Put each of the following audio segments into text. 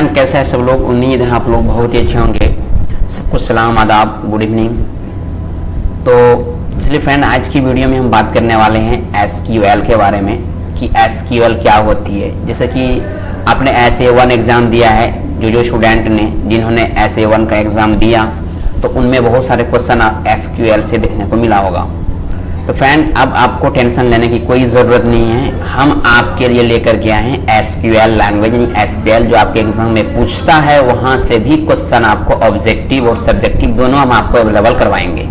Friend, कैसे हैं सब लोग? उम्मीद है आप लोग बहुत ही अच्छे होंगे। सबको सलाम, आदाब, गुड इवनिंग। तो चलिए फ्रेंड, आज की वीडियो में हम बात करने वाले हैं SQL के बारे में कि SQL क्या होती है। जैसे कि आपने SA1 एग्ज़ाम दिया है, जो स्टूडेंट ने जिन्होंने SA1 का एग्ज़ाम दिया तो उनमें बहुत सारे क्वेश्चन SQL से देखने को मिला होगा। तो फ्रेंड, अब आपको टेंशन लेने की कोई ज़रूरत नहीं है। हम आपके लिए लेकर के आए हैं SQL लैंग्वेज, यानी SQL जो आपके एग्जाम में पूछता है वहाँ से भी क्वेश्चन आपको ऑब्जेक्टिव और सब्जेक्टिव दोनों हम आपको अवेलेबल करवाएंगे।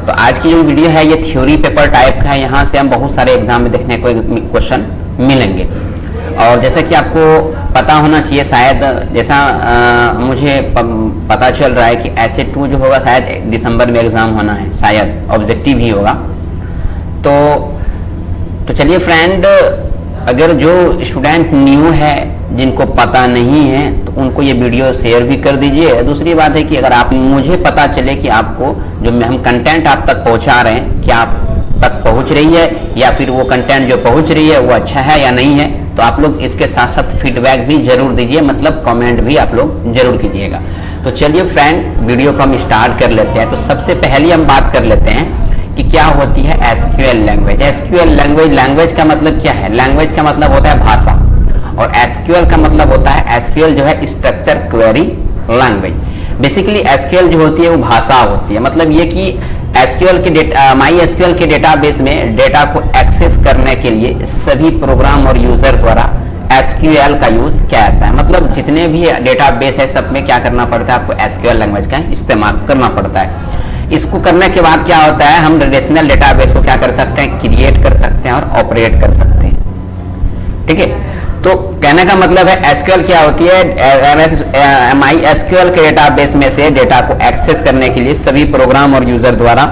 तो आज की जो वीडियो है ये थ्योरी पेपर टाइप का है। यहाँ से हम बहुत सारे एग्जाम में देखने को क्वेश्चन मिलेंगे। और जैसा कि आपको पता होना चाहिए शायद, जैसा मुझे पता चल रहा है कि SA2 जो होगा शायद दिसंबर में एग्ज़ाम होना है, शायद ऑब्जेक्टिव ही होगा। तो चलिए फ्रेंड, अगर जो स्टूडेंट न्यू है जिनको पता नहीं है तो उनको ये वीडियो शेयर भी कर दीजिए। दूसरी बात है कि अगर आप मुझे पता चले कि आपको जो हम कंटेंट आप तक पहुंचा रहे हैं क्या आप तक पहुंच रही है या फिर वो कंटेंट जो पहुंच रही है वो अच्छा है या नहीं है, तो आप लोग इसके साथ साथ फीडबैक भी जरूर दीजिए, मतलब कमेंट भी आप लोग जरूर कीजिएगा। तो चलिए फ्रेंड, वीडियो को हम स्टार्ट कर लेते हैं। तो सबसे पहले हम बात कर लेते हैं कि क्या होती है SQL लैंग्वेज। SQL लैंग्वेज का मतलब क्या है? लैंग्वेज का मतलब होता है भाषा, और SQL का मतलब होता है, SQL जो है structure query language. Basically SQL जो होती है वो भाषा होती है। मतलब ये कि SQL के MySQL के डेटाबेस में डेटा को एक्सेस करने के लिए सभी प्रोग्राम और यूजर द्वारा SQL का यूज किया जाता है। मतलब जितने भी डेटाबेस है सब में क्या करना पड़ता है, आपको SQL लैंग्वेज का इस्तेमाल करना पड़ता है। इसको करने के बाद क्या होता है, हम रिलेशनल डेटाबेस को क्या कर सकते हैं, क्रिएट कर सकते हैं और ऑपरेट कर सकते हैं। ठीक है, तो कहने का मतलब है SQL क्या होती है, MySQL के डेटाबेस में से डेटा को एक्सेस करने के लिए सभी प्रोग्राम और यूजर द्वारा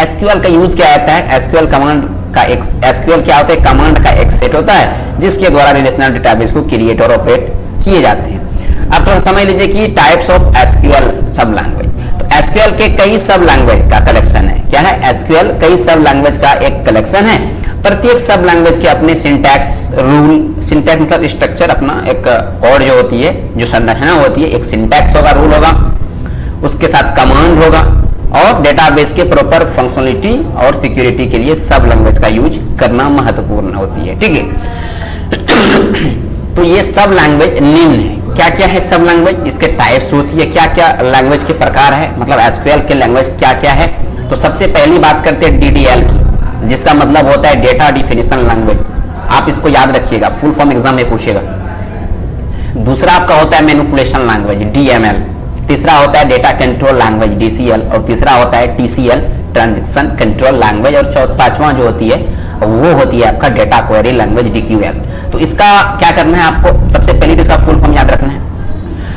SQL का यूज किया जाता है। SQL कमांड का SQL क्या होता है, कमांड का एक सेट होता है जिसके द्वारा रिलेशनल डेटाबेस को क्रिएट और ऑपरेट किए जाते हैं। अब तो समझ लीजिए कि टाइप्स ऑफ SQL सब लैंग्वेज। तो SQL के कई सब लैंग्वेज का कलेक्शन है। क्या है? SQL कई सब लैंग्वेज का एक कलेक्शन है। प्रत्येक सब लैंग्वेज के अपने सिंटैक्स रूल, सिंटैक्स मतलब स्ट्रक्चर, अपना एक कोड जो होती है, जो संरचना होती है, एक सिंटैक्स होगा, रूल होगा, उसके साथ कमांड होगा, और डेटाबेस के प्रॉपर फंक्शनलिटी और सिक्योरिटी के लिए सब लैंग्वेज का यूज करना महत्वपूर्ण होती है। ठीक है, तो ये सब लैंग्वेज निम्न है। क्या क्या है सब लैंग्वेज, इसके टाइप्स होती है, क्या क्या लैंग्वेज के प्रकार है, मतलब SQL के लैंग्वेज क्या क्या है। तो सबसे पहली बात करते हैं DDL की, जिसका मतलब होता है डेटा डिफिनेशन लैंग्वेज। आप इसको याद रखिएगा, फुल फॉर्म एग्जाम में पूछेगा। दूसरा आपका होता है मैनिपुलेशन लैंग्वेज, DML। तीसरा होता है डेटा कंट्रोल लैंग्वेज, DCL। और तीसरा होता है TCL, ट्रांजैक्शन कंट्रोल लैंग्वेज। और पांचवा जो होती है वो होती है आपका डेटा क्वेरी लैंग्वेज, DQL। तो इसका क्या करना है आपको, सबसे पहले तो इसका फुल फॉर्म याद रखना है।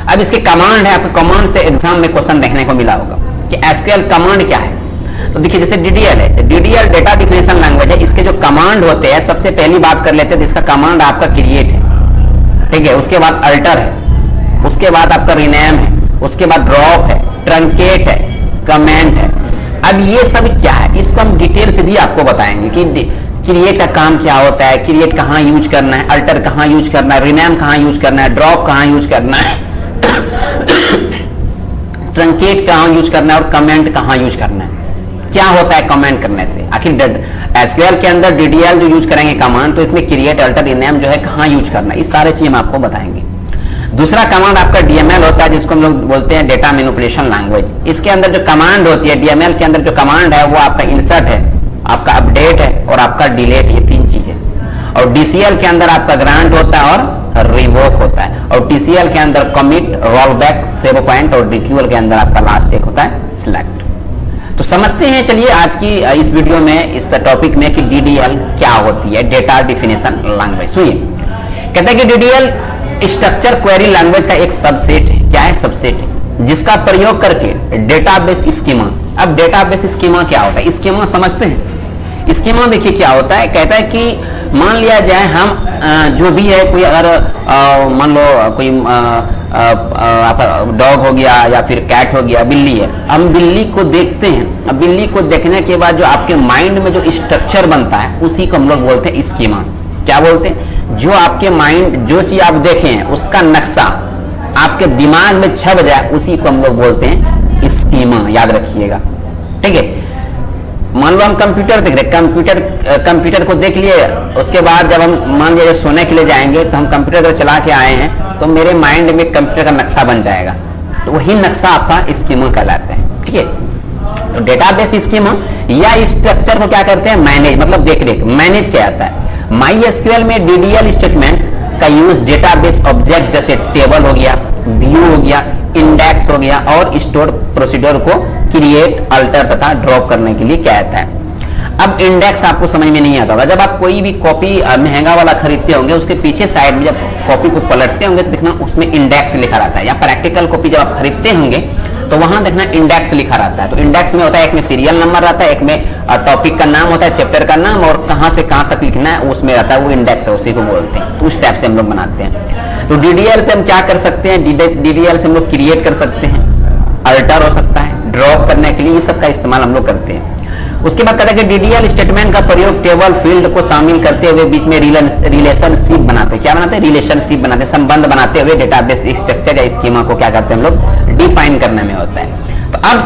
अब इसके कमांड है, आपको कमांड से एग्जाम में क्वेश्चन देखने को मिला होगा कि SQL कमांड क्या है। तो देखिए, जैसे DDL है, DDL डेटा डिफिनेशन लैंग्वेज है। इसके जो कमांड होते हैं, सबसे पहली बात कर लेते हैं, तो इसका कमांड आपका क्रिएट है, ठीक है। उसके बाद अल्टर है, उसके बाद आपका रिनेम है, उसके बाद ड्रॉप है, ट्रंकेट है, कमेंट है। अब ये सब क्या है, इसको हम डिटेल से भी आपको बताएंगे कि क्रिएट का काम क्या होता है, क्रिएट कहाँ यूज करना है, अल्टर कहाँ यूज करना है, रिनेम कहाँ यूज करना है, ड्रॉप कहाँ यूज करना है, ट्रंकेट कहाँ यूज करना है और कमेंट कहाँ यूज करना है। क्या होता है कमेंट करने से, आखिर SQL के अंदर DDL जो यूज करेंगे कमांड, तो इसमें क्रिएट, अल्टर, रिनेम जो है कहाँ यूज करना है, इस सारे चीज हम आपको बताएंगे। दूसरा कमांड आपका DML होता है, जिसको हम लोग बोलते हैं डेटा मैनिपुलेशन लैंग्वेज। इसके अंदर जो कमांड होती है, DML के अंदर जो कमांड है वो आपका इंसर्ट है, आपका अपडेट है और आपका डिलीट, ये तीन चीजें। और DCL के अंदर आपका ग्रांट होता है और रिवोक होता है। और TCL के अंदर commit, roll back, save point. और DQL के अंदर आपका लास्ट एक होता है सिलेक्ट। तो समझते हैं, चलिए आज की इस वीडियो में, इस टॉपिक में कि DDL क्या होती है, डेटा डिफिनेशन लैंग्वेज। सुनिए, कहते हैं कि DDL स्ट्रक्चर क्वेरी लैंग्वेज का एक सबसेट है। क्या है? सबसेट है, जिसका प्रयोग करके डेटाबेस स्कीमा। अब डेटाबेस स्कीमा क्या होता है, स्कीमा समझते हैं। स्कीमा देखिए क्या होता है, कहता है कि मान लिया जाए हम जो भी है, कोई अगर मान लो कोई आपका डॉग हो गया या फिर कैट हो गया, बिल्ली है, हम बिल्ली को देखते हैं। अब बिल्ली को देखने के बाद जो आपके माइंड में जो स्ट्रक्चर बनता है उसी को हम लोग बोलते हैं स्कीमा। क्या बोलते हैं, जो आपके माइंड जो चीज आप देखें उसका नक्शा आपके दिमाग में छप जाए, उसी को हम लोग बोलते हैं स्कीमा। याद रखिएगा, ठीक है। मान लो हम कंप्यूटर देख रहे, कंप्यूटर को देख लिए, उसके बाद जब हम मान लीजिए सोने के लिए जाएंगे तो हम कंप्यूटर अगर चला के आए हैं तो मेरे माइंड में कंप्यूटर का नक्शा बन जाएगा, तो वही नक्शा आपका स्कीमा कहलाता है, ठीक है। तो डेटाबेस स्कीमा या स्ट्रक्चर को क्या करते हैं, मैनेज, मतलब देख रेख, मैनेज किया जाता है। MySQL में DDL स्टेटमेंट का यूज डेटाबेस ऑब्जेक्ट जैसे टेबल हो गया, व्यू हो गया, इंडेक्स हो गया और स्टोर प्रोसीजर को क्रिएट, अल्टर तथा ड्रॉप करने के लिए किया जाता है। अब इंडेक्स आपको समझ में नहीं आता होगा, जब आप कोई भी कॉपी महंगा वाला खरीदते होंगे, उसके पीछे साइड में जब कॉपी को पलटते होंगे तो देखना उसमें इंडेक्स लिखा रहता है, या प्रैक्टिकल कॉपी जब आप खरीदते होंगे तो वहां देखना इंडेक्स लिखा रहता है। तो इंडेक्स में होता है, एक में सीरियल नंबर रहता है, एक में टॉपिक का नाम होता है, चैप्टर का नाम, और कहां से कहां तक लिखना है उसमें रहता है, वो इंडेक्स है, उसी को बोलते हैं। तो उस टाइप से हम लोग बनाते हैं। तो DDL से हम क्या कर सकते हैं, DDL से हम लोग क्रिएट कर सकते हैं, अल्टर हो सकता है, ड्रॉप करने के लिए, ये सब का इस्तेमाल हम लोग करते हैं। उसके बाद कहते हैं कि DDL स्टेटमेंट का प्रयोग टेबल फील्ड को शामिल करते हुए बीच में रिलेशनशिप बनाते हैं। क्या बनाते हैं, रिलेशनशिप बनाते हैं, संबंध बनाते हुए डेटाबेस स्ट्रक्चर या स्कीमा को क्या करते हैं हम लोग, डिफाइन करने में होता है। तो अब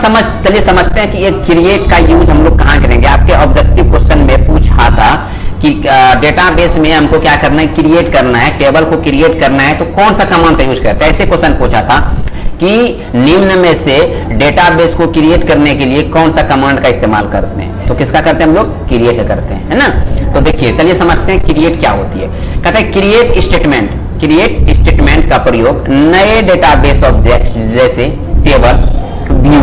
चलिए समझते हैं कि ये क्रिएट का यूज हम लोग कहाँ करेंगे। आपके ऑब्जेक्टिव क्वेश्चन में पूछा था कि डेटाबेस में हमको क्या करना है, क्रिएट करना है, टेबल को क्रिएट करना है, तो कौन सा कमांड का यूज करते हैं। ऐसे क्वेश्चन पूछा था कि निम्न में से डेटाबेस को क्रिएट करने के लिए कौन सा कमांड का इस्तेमाल करते हैं, तो किसका करते हैं हम लोग, क्रिएट करते हैं, है ना। तो देखिए चलिए समझते हैं क्रिएट क्या होती है। कहते हैं क्रिएट स्टेटमेंट का प्रयोग नए डेटाबेस ऑब्जेक्ट जैसे टेबल, व्यू,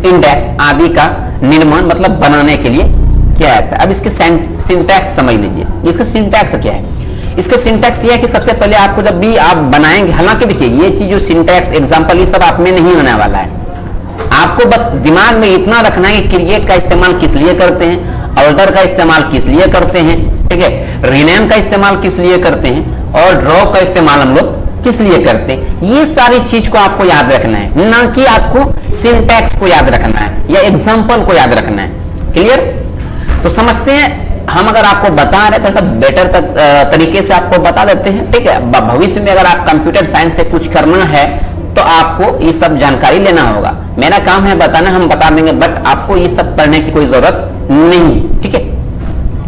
इंडेक्स आदि का निर्माण मतलब बनाने के लिए किया जाता है। अब इसके सिंटैक्स समझ लीजिए, इसका सिंटैक्स क्या है। इसका सिंटैक्स ये है कि सबसे पहले आपको जब भी आप बनाएंगे, हालांकि देखिए ये चीज जो सिंटैक्स एग्जांपल ये सब आप में नहीं होने वाला है, आपको बस दिमाग में इतना रखना है कि क्रिएट का इस्तेमाल किस लिए करते हैं, अल्टर का इस्तेमाल किस लिए करते हैं, ठीक है, रीनेम का इस्तेमाल किस लिए करते हैं और ड्रॉप का इस्तेमाल हम लोग किस लिए करते हैं। ये सारी चीज को आपको याद रखना है, ना कि आपको सिंटैक्स को याद रखना है या एग्जांपल को याद रखना है। क्लियर। तो समझते हैं, हम अगर आपको बता रहे तो बेटर तरीके से आपको बता देते हैं, ठीक है। भविष्य में अगर आप कंप्यूटर साइंस से कुछ करना है तो आपको ये सब जानकारी लेना होगा। मेरा काम है बताना, हम बता देंगे, बट आपको ये सब पढ़ने की कोई जरूरत नहीं है, ठीक है।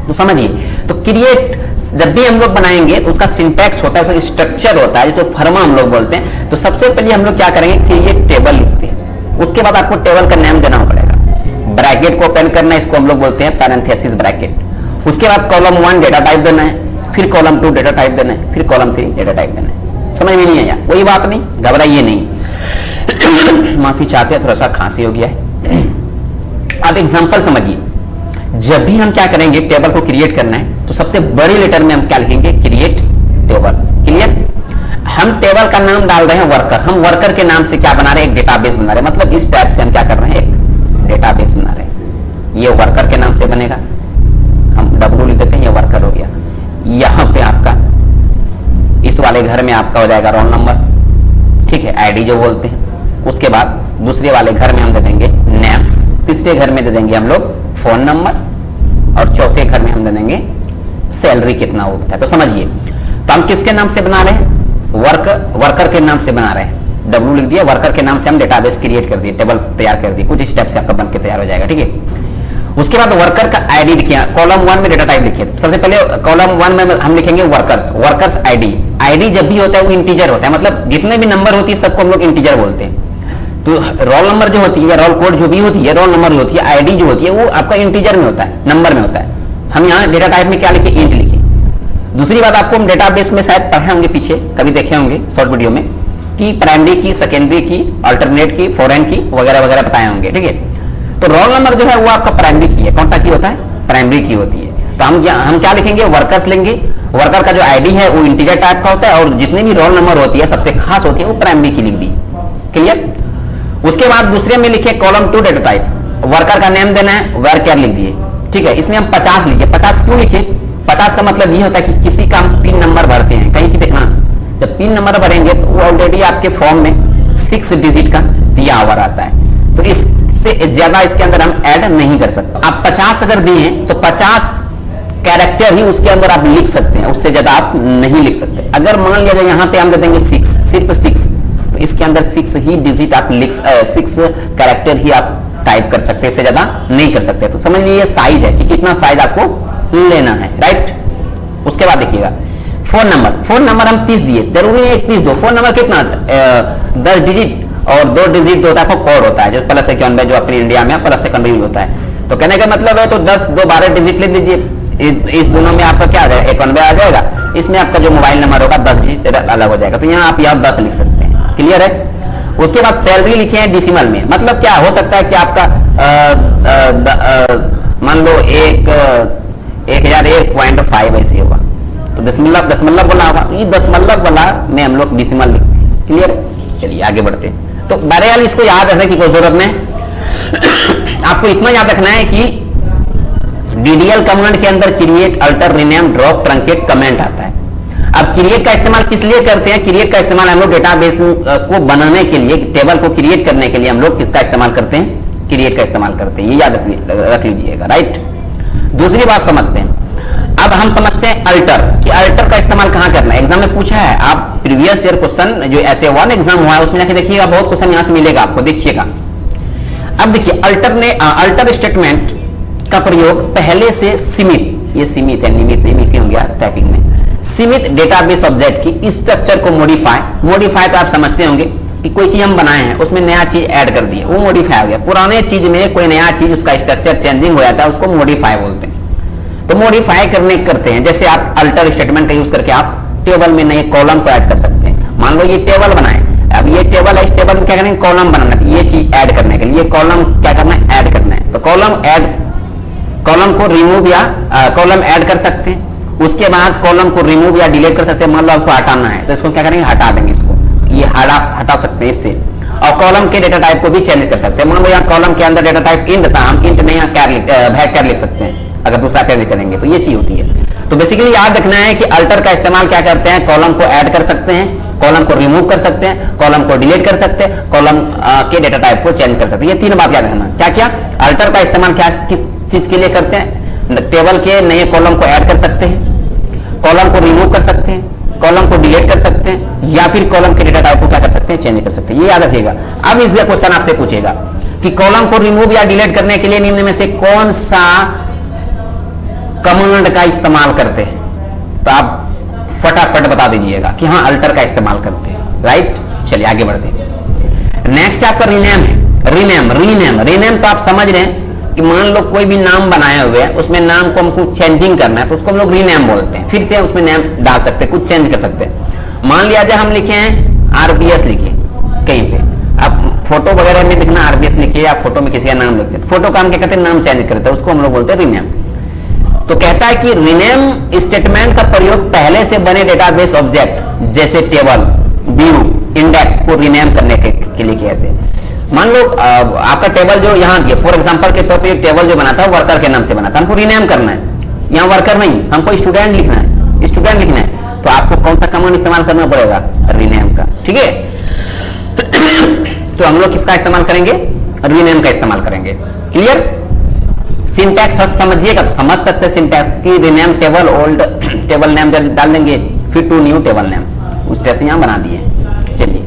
तो समझिए, तो क्रिएट जब भी हम लोग बनाएंगे तो उसका सिंटैक्स होता है, उसका स्ट्रक्चर होता है, जिसको फर्मा हम लोग बोलते हैं। तो सबसे पहले हम लोग क्या करेंगे, क्रिएट टेबल लिखते हैं, उसके बाद आपको टेबल का नाम देना पड़ेगा, ब्रैकेट को ओपन करना है, इसको हम लोग बोलते हैं पैरेंथेसिस ब्रैकेट। उसके बाद कॉलम 1 डेटा टाइप देना है, फिर कॉलम 2 डेटा टाइप देना है, फिर कॉलम 3 डेटा टाइप देना है। समझ में नहीं आया, कोई बात नहीं, घबराइए नहीं। माफी चाहते हैं, थोड़ा सा खांसी हो गया है। अब एग्जांपल समझिए, जब भी हम क्या करेंगे, टेबल को क्रिएट करना है तो सबसे बड़े लेटर में हम क्या लिखेंगे, क्रिएट टेबल। क्लियर। हम टेबल का नाम डाल रहे हैं वर्कर, हम वर्कर के नाम से क्या बना रहे हैं, एक डेटाबेस बना रहे हैं। मतलब इस टाइप से हम क्या कर रहे हैं, एक डेटाबेस बना रहे हैं। ये वर्कर के नाम से बनेगा, हम W लिख देते हैं, ये वर्कर हो गया। यहां पे आपका इस वाले घर में आपका हो जाएगा रोल नंबर, ठीक है, ID जो बोलते हैं। उसके बाद दूसरे वाले घर में हम दे देंगे नेम, तीसरे घर में दे देंगे हम लोग फोन नंबर, और चौथे घर में हम दे देंगे सैलरी कितना होता है। तो समझिए, तो हम किसके नाम से बना रहे हैं, वर्कर के नाम से बना रहे हैं। W लिख दिया, वर्कर के नाम से हम डेटाबेस क्रिएट कर दिए, टेबल तैयार कर दी, कुछ स्टेप से आपका बन के तैयार हो जाएगा, ठीक है। उसके बाद वर्कर का ID लिखिए, कॉलम 1 में डेटा टाइप लिखिए। सबसे पहले कॉलम 1 में हम लिखेंगे वर्कर्स ID जब भी होता है वो इंटीजर होता है, मतलब जितने भी नंबर होती है सबको हम लोग इंटीजर बोलते हैं। तो रोल नंबर जो होती है, रोल कोड जो भी होती है, रोल नंबर जो होती है, ID जो होती है, वो आपका इंटीजर में होता है, नंबर में होता है। हम यहाँ डेटा टाइप में क्या लिखे, इंट लिखे। दूसरी बात, आपको हम डेटाबेस में शायद पढ़े होंगे, पीछे कभी देखे होंगे शॉर्ट वीडियो में, कि प्राइमरी की, सेकेंडरी की, अल्टरनेट की, फॉरेन की वगैरह वगैरह बताए होंगे, ठीक है। तो रोल नंबर जो है वो आपका प्राइमरी की है, कौन सा की होता है, प्राइमरी की होती है। तो हम क्या लिखेंगे, वर्कर्स लेंगे। वर्कर का जो ID है वो इंटीजर टाइप का होता है, और जितने भी रोल नंबर होती है सबसे खास होती है वो प्राइमरी की लिख दी। क्लियर। उसके बाद दूसरे में लिखे कॉलम 2 डेटा टाइप, वर्कर का नेम देना है, वेर केयर लिख दिए, ठीक है। इसमें हम 50 लिखे। 50 क्यों लिखे, 50 का मतलब ये होता है कि किसी का हम पिन नंबर भरते हैं, कहीं की देखना, जब पिन नंबर भरेंगे तो वो ऑलरेडी आपके फॉर्म में 6 डिजिट का दिया हुआ रहता है, तो इससे ज्यादा इसके अंदर हम ऐड नहीं कर सकते। आप 50 अगर दिए तो 50 कैरेक्टर ही उसके अंदर आप लिख सकते हैं, उससे ज्यादा आप नहीं लिख सकते। अगर मान लिया जाए यहाँ पे हम दे देंगे 6, सिर्फ 6, तो इसके अंदर 6 ही डिजिट आप 6 कैरेक्टर ही आप टाइप कर सकते हैं, इससे ज्यादा नहीं कर सकते। तो समझ लीजिए साइज है कि कितना साइज आपको लेना है, राइट। उसके बाद देखिएगा फोन नंबर हम 30 दिए, जरूरी है 30 दो। फोन नंबर कितना 10 डिजिट और 2 डिजिट होता है, कोड होता है जो प्लस 91 जो अपने इंडिया में प्लस 91 यूज होता है। तो कहने का मतलब है तो 10 2 12 डिजिट ले लीजिए। इस दोनों में आपका क्या आ जाएगा 91 आ जाएगा, इसमें आपका जो मोबाइल नंबर होगा 10 डिजिट अलग हो जाएगा। तो यहाँ आप यहाँ 10 लिख सकते हैं, क्लियर है। उसके बाद सैलरी लिखे हैं डिसिमल में, मतलब क्या हो सकता है कि आपका मान लो 1001.5 ऐसे होगा, तो दशमलव वाला होगा, ये दशमलव वाला में हम लोग डिसिमल लिखते हैं, क्लियर। चलिए आगे बढ़ते हैं। तो बहरहाल इसको याद रखने की कोई जरूरत नहीं, आपको इतना याद रखना है कि डीडीएल कमांड के अंदर create, alter, rename, drop, truncate comment आता है। अब क्रिएट का इस्तेमाल किस लिए करते हैं? क्रिएट का इस्तेमाल हम लोग डेटाबेस को बनाने के लिए, टेबल को क्रिएट करने के लिए हम लोग किसका इस्तेमाल करते हैं? क्रिएट का इस्तेमाल करते हैं, ये याद रख लीजिएगा, राइट। दूसरी बात समझते हैं, अब हम समझते हैं अल्टर, कि अल्टर का इस्तेमाल कहां करना है। एग्जाम में पूछा है, आप प्रीवियस ईयर क्वेश्चन जो SA1 एग्जाम हुआ है उसमें जाके देखिएगा, बहुत क्वेश्चन यहां से मिलेगा आपको, देखिएगा। अब देखिए अल्टर स्टेटमेंट का प्रयोग पहले से सीमित, ये सीमित है, निमित नहीं, मिसी हो गया टाइपिंग में, सीमित डेटाबेस ऑब्जेक्ट की स्ट्रक्चर को मॉडिफाई तो आप समझते होंगे कि कोई चीज हम बनाए हैं उसमें नया चीज ऐड कर दिया, वो मॉडिफाई हो गया। पुराने चीज में कोई नया चीज उसका स्ट्रक्चर चेंजिंग हो जाता है, उसको मॉडिफाई बोलते हैं। तो मॉडिफाई करते हैं, जैसे आप अल्टर स्टेटमेंट का यूज करके आप टेबल में नए कॉलम को ऐड कर सकते हैं। मान लो ये टेबल बनाए, अब ये टेबल है, इस टेबल में क्या करेंगे? कॉलम बनाना है, ये चीज ऐड करने के लिए कॉलम क्या करना है? ऐड करना है। तो कॉलम को रिमूव या कॉलम ऐड कर सकते हैं। उसके बाद कॉलम को रिमूव या डिलीट कर सकते हैं। मान लो आपको हटाना है तो इसको क्या करेंगे? हटा देंगे, इसको ये हटा सकते हैं इससे। और कॉलम के डेटा टाइप को भी चेंज कर सकते हैं। मान लो यहाँ कॉलम के अंदर डेटा टाइप इंट था, हम इंट नहीं भैग लिख सकते हैं अगर दूसरा चेंज करेंगे, तो ये चीज होती है। तो बेसिकली याद रखना है कि अल्टर का इस्तेमाल क्या करते हैं? कॉलम को ऐड कर सकते हैं, कॉलम को रिमूव कर सकते हैं, कॉलम को डिलीट कर सकते हैं, कॉलम के डेटा टाइप को चेंज कर सकते हैं। ये 3 बात याद रखना। क्या क्या अल्टर का इस्तेमाल क्या किस चीज के लिए करते हैं? टेबल के नए कॉलम को ऐड कर सकते हैं, कॉलम को रिमूव कर सकते हैं, कॉलम को डिलीट कर सकते हैं, या फिर कॉलम के डेटा टाइप को क्या कर सकते हैं? चेंज कर सकते हैं। ये याद रखिएगा। अब इसका क्वेश्चन आपसे पूछेगा कि कॉलम को रिमूव या डिलीट करने के लिए निम्न में से कौन सा कमांड का इस्तेमाल करते हैं? तो आप फटाफट बता दीजिएगा कि हाँ अल्टर का इस्तेमाल करते हैं, राइट। चलिए आगे बढ़ते हैं। नेक्स्ट आपका रीनेम है। रीनेम तो आप समझ रहे हैं कि मान लो कोई भी नाम बनाए हुए है, उसमें नाम को हमको चेंजिंग करना है तो उसको हम लोग रीनेम बोलते हैं। फिर से उसमें नाम डाल सकते हैं, कुछ चेंज कर सकते हैं। मान लिया जाए हम लिखे हैं RBS लिखे कहीं पे, अब फोटो वगैरह में लिखना RBS लिखिए, या फोटो में किसी का नाम लिखते हैं, फोटो का हम क्या करते हैं? नाम चेंज करते हैं, उसको हम लोग बोलते हैं रीनेम। तो कहता है कि रीनेम स्टेटमेंट का प्रयोग पहले से बने डेटाबेस ऑब्जेक्ट जैसे टेबल, व्यू, इंडेक्स को रीनेम करने के लिए कहते हैं। मान लो आपका टेबल जो यहाँ दिया, फॉर एग्जांपल के तौर पे टेबल जो बना था वर्कर के नाम से बना था, हमको रीनेम करना है। यहाँ वर्कर नहीं, हमको स्टूडेंट लिखना है, तो आपको कौन सा कमांड इस्तेमाल करना पड़ेगा? रीनेम का, ठीक है। तो हम लोग किसका इस्तेमाल करेंगे? रीनेम का इस्तेमाल करेंगे, क्लियर। सिंटैक्स फर्स्ट समझिएगा तो समझ सकते हैं सिंटैक्स की। Rename table, old table name डाल देंगे, फिर टू न्यू टेबल नेम, उस जैसे यहाँ बना दिए। चलिए,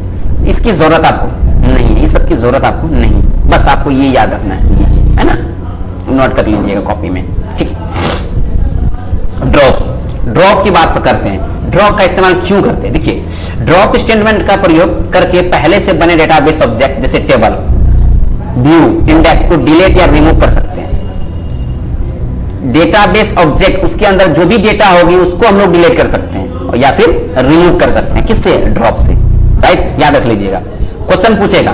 इसकी जरूरत आपको नहीं है, ये सब की जरूरत आपको नहीं, बस आपको ये याद रखना है, ये चीज है ना, नोट कर लीजिएगा कॉपी में, ठीक है। ड्रॉप की बात करते हैं। ड्रॉप का इस्तेमाल क्यों करते हैं? देखिए, ड्रॉप स्टेटमेंट का प्रयोग करके पहले से बने डेटाबेस ऑब्जेक्ट जैसे टेबल, व्यू, इंडेक्स को डिलीट या रिमूव कर सकते हैं। डेटाबेस ऑब्जेक्ट, उसके अंदर जो भी डेटा होगी उसको हम लोग डिलीट कर सकते हैं या फिर रिमूव कर सकते हैं। किससे? ड्रॉप से, राइट। याद रख लीजिएगा। क्वेश्चन पूछेगा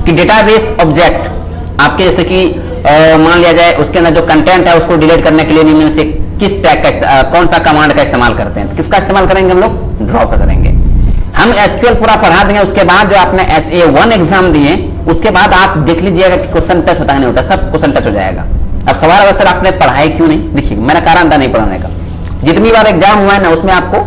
कि डेटाबेस ऑब्जेक्ट आपके जैसे कि मान लिया जाए उसके अंदर जो कंटेंट है उसको डिलीट करने के लिए निम्न से किस टैग का कौन सा कमांड का इस्तेमाल करते हैं? तो किसका इस्तेमाल करेंगे हम लोग? ड्रॉप का करेंगे। हम SQL पूरा पढ़ा देंगे, उसके बाद जो आपने SA1 एग्जाम दिए उसके बाद आप देख लीजिएगा कि क्वेश्चन टच होता नहीं होता, सब क्वेश्चन टच हो जाएगा। अब सवाल अवसर आपने पढ़ाई क्यों नहीं? देखिए, मेरा कारण था नहीं पढ़ाने का। जितनी बार एग्जाम हुआ है ना उसमें आपको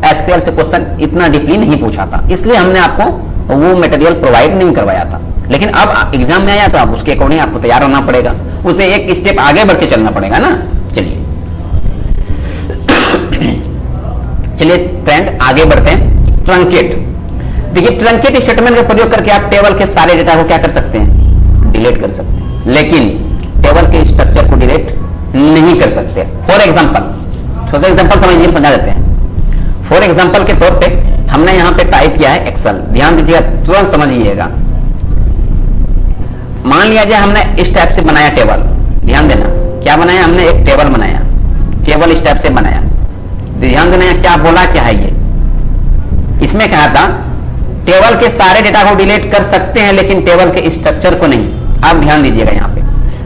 SQL से क्वेश्चन इतना डीपली नहीं पूछा था, इसलिए हमने आपको वो मटेरियल प्रोवाइड नहीं करवाया था। लेकिन अब एग्जाम में आया तो आप उसके अकॉर्डिंग आपको तैयार होना पड़ेगा, उसे एक स्टेप आगे बढ़ के चलना पड़ेगा ना। चलिए चलिए फ्रेंड आगे बढ़ते हैं। ट्रंकेट, देखिए ट्रंकेट स्टेटमेंट का प्रयोग करके आप टेबल के सारे डेटा को क्या कर सकते हैं, डिलीट कर सकते हैं, लेकिन टेबल के स्ट्रक्चर को डिलीट नहीं कर सकते। फॉर एग्जांपल, थोड़ा सा एग्जांपल समझिए, समझा देते हैं। फॉर एग्जांपल के तौर पे हमने यहां पे टाइप किया है एक्सेल, ध्यान दीजिएगा, तुरंत समझिएगा। मान लिया जाए हमने इस टाइप से बनाया टेबल, ध्यान देना, क्या बनाया हमने, एक टेबल बनाया, टेबल इस टाइप से बनाया, ध्यान देना क्या बोला, क्या है ये, इसमें कहा था टेबल के सारे डेटा को डिलीट कर सकते हैं लेकिन टेबल के स्ट्रक्चर को नहीं। आप ध्यान दीजिएगा, यहाँ पे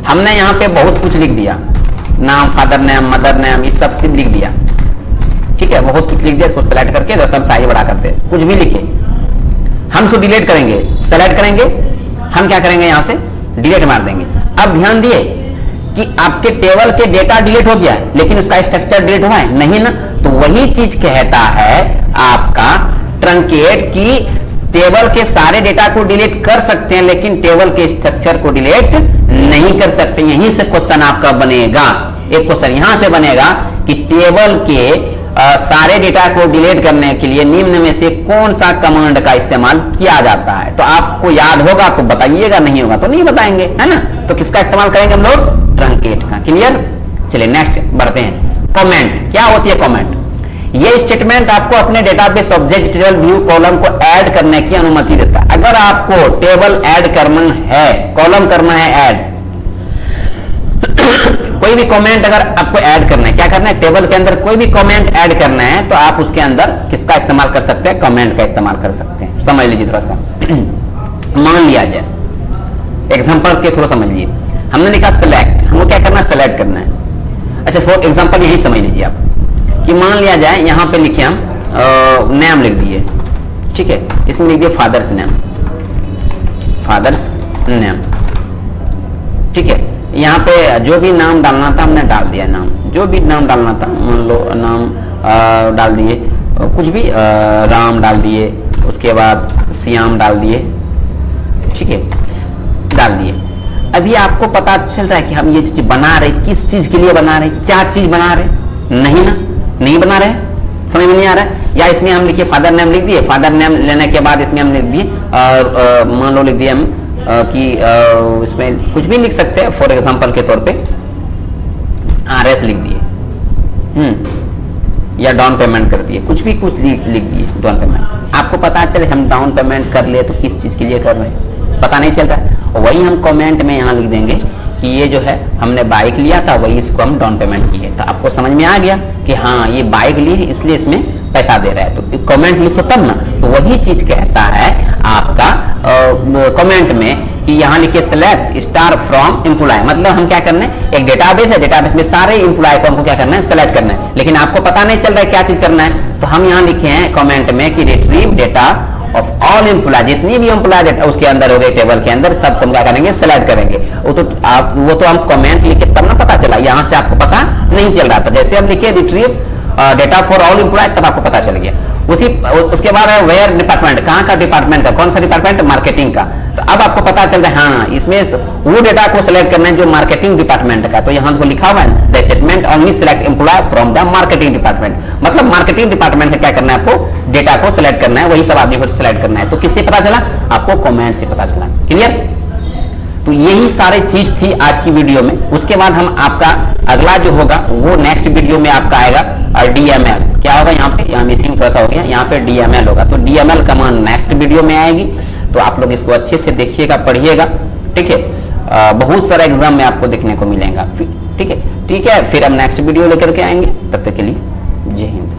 हमने यहाँ पे बहुत कुछ लिख दिया, नाम, फादर नेम, मदर नेम, ये सब चीज लिख दिया, ठीक है, बहुत कुछ लिख दिया। इसको सेलेक्ट करके तो सब साइज बड़ा करते हैं, कुछ भी लिखे, हम इसको डिलीट करेंगे, सेलेक्ट करेंगे, हम क्या करेंगे, यहाँ से डिलीट मार देंगे। अब ध्यान दिए कि आपके टेबल के डेटा डिलीट हो गया है लेकिन उसका स्ट्रक्चर डिलीट हुआ है नहीं ना, तो वही चीज कहता है आपका ट्रंकेट की टेबल के सारे डेटा को डिलीट कर सकते हैं लेकिन टेबल के स्ट्रक्चर को डिलीट नहीं कर सकते। यहीं से क्वेश्चन आपका बनेगा, एक क्वेश्चन यहां से बनेगा कि टेबल के सारे डेटा को डिलीट करने के लिए निम्न में से कौन सा कमांड का इस्तेमाल किया जाता है। तो आपको याद होगा तो बताइएगा, नहीं होगा तो नहीं बताएंगे, है ना। तो किसका इस्तेमाल करेंगे हम लोग, ट्रंकेट का। क्लियर, चलिए नेक्स्ट बढ़ते हैं। कमेंट, क्या होती है कमेंट, ये स्टेटमेंट आपको अपने database object table view column को ऐड करने की अनुमति देता है। अगर आपको टेबल ऐड करना है, कॉलम करना है ऐड, कोई भी कमेंट अगर आपको ऐड करना है, क्या करना है, टेबल के अंदर कोई भी कमेंट ऐड करना है तो आप उसके अंदर किसका इस्तेमाल कर सकते हैं, कमेंट का इस्तेमाल कर सकते हैं। समझ लीजिए थोड़ा सा मान लिया जाए, एग्जांपल के थ्रू समझ लीजिए, हमने लिखा सेलेक्ट, हमको क्या करना है, सेलेक्ट करना है। अच्छा फॉर एग्जांपल यही समझ लीजिए आप कि मान लिया जाए यहाँ पे लिखे हम नेम लिख दिए, ठीक है, इसमें लिख दिए फादर्स नेम, फादर्स नेम, ठीक है। यहाँ पे जो भी नाम डालना था हमने डाल दिया, नाम जो भी नाम डालना था, मान लो नाम डाल दिए, कुछ भी राम डाल दिए, उसके बाद श्याम डाल दिए, ठीक है, डाल दिए। अभी आपको पता चल रहा है कि हम ये चीज बना रहे, किस चीज के लिए बना रहे, क्या चीज बना रहे, नहीं ना, नहीं बना रहे, समझ में नहीं आ रहा है। या इसमें हम लिखिए फादर नेम लिख दिए, फादर नेम लेने के बाद इसमें हम लिख दिए और मान लो लिख दिए हम कि इसमें कुछ भी लिख सकते हैं, फॉर एग्जांपल के तौर पे RS लिख दिए, या डाउन पेमेंट कर दिए, कुछ भी कुछ लिख दिए डाउन पेमेंट। आपको पता चले हम डाउन पेमेंट कर ले तो किस चीज के लिए कर रहे हैं, पता नहीं चल रहा है। वही हम कमेंट में यहाँ लिख देंगे कि ये जो है हमने बाइक लिया था, वही इसको हम डाउन पेमेंट किए। तो आपको समझ में आ गया कि हाँ ये बाइक ली है इसलिए इसमें पैसा दे रहा है, तो कमेंट लिखे तब ना। तो वही चीज कहता है आपका कमेंट में कि यहाँ लिखिए सेलेक्ट स्टार फ्रॉम एम्प्लॉय, मतलब हम क्या करना है, एक डेटाबेस है, डेटाबेस में सारे एम्प्लॉय को हमको क्या करना है, सेलेक्ट करना है, लेकिन आपको पता नहीं चल रहा है क्या चीज करना है। तो हम यहाँ लिखे हैं कमेंट में कि retrieve data of all employ, जितनी भी एम्प्लॉय डेटा उसके अंदर हो गए टेबल के अंदर, सब हम क्या करेंगे, सेलेक्ट करेंगे। वो तो हम कमेंट लिखे तब ना पता चला, यहाँ से आपको पता नहीं चल रहा था। जैसे हम लिखे retrieve data for all employ, तब आपको पता चल गया। उसके बाद है वेयर डिपार्टमेंट, कहाँ का डिपार्टमेंट का, कौन सा डिपार्टमेंट, मार्केटिंग का। तो अब आपको पता चल रहा है हाँ इसमें वो डेटा को सिलेक्ट करना है जो मार्केटिंग डिपार्टमेंट का। तो यहाँ को लिखा हुआ है the statement only select employee from the marketing department, मतलब मार्केटिंग डिपार्टमेंट का क्या करना है, आपको डेटा को सिलेक्ट करना है, वही सब आदमी को सिलेक्ट करना है। तो किससे पता चला, आपको कमेंट से पता चला। क्लियर, तो यही सारी चीज थी आज की वीडियो में। उसके बाद हम आपका अगला जो होगा वो नेक्स्ट वीडियो में आपका आएगा और DML क्या होगा, यहाँ मिसिंग थोड़ा सा हो गया, यहाँ पे DML होगा। तो DML कमांड नेक्स्ट वीडियो में आएगी, तो आप लोग इसको अच्छे से देखिएगा, पढ़िएगा, ठीक है। बहुत सारा एग्जाम में आपको देखने को मिलेगा, ठीक है। फिर हम नेक्स्ट वीडियो लेकर के आएंगे, तब तक के लिए जय हिंद।